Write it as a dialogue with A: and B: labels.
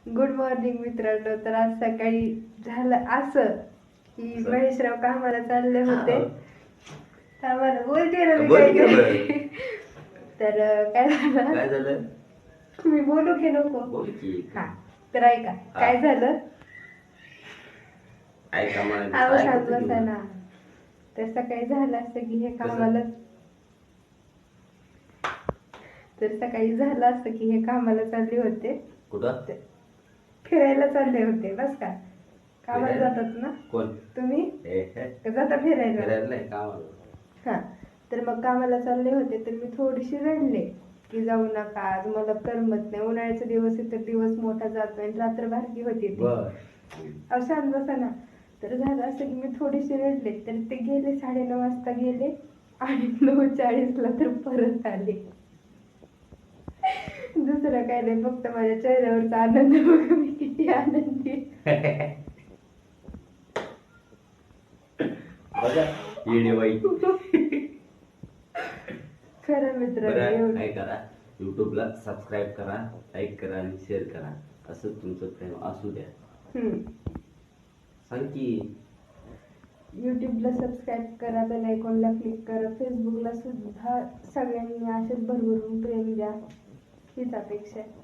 A: Good morning मित्रांनो. तर आज सकाळी झालं असं की महेशराव कामाला चालले होते. कामाला बोलते ना मी काय. तर काय झालं मी बोलू की नको. हा तर ऐका काय झालं. शांत बसा ना. तर सकाळी झालं असं की हे कामाला चालले होते.
B: कुठं
A: फिरायला चालले होते. बस का कामाला जातात ना
B: कोण
A: तुम्ही जाता फिरायला. हा तर मग कामाला चालले होते तर मी थोडीशी रडले की जाऊ नका आज मला करमत नाही. उन्हाळ्याचा दिवस आहे तर दिवस मोठा जात नाही. रात्र बारकी होती ती. शांत बसा ना. तर झालं असं की मी थोडीशी रडले तर ते गेले 9:30 वाजता गेले आणि 9:40 तर परत आले. दुसरं काय नाही फक्त माझ्या चेहऱ्यावरचा आनंद बघ मी किती आनंदी. खरं मित्र
B: काय करा युट्यूबला सबस्क्राईब करा, लाईक करा आणि शेअर करा. असं तुमचं प्रेम असू द्या. सांग की
A: युट्यूबला सबस्क्राईब करा, बेल आयकॉनला क्लिक करा, फेसबुकला सुद्धा सगळ्यांनी असेच भरभरून प्रेम द्या हीच अपेक्षा आहे.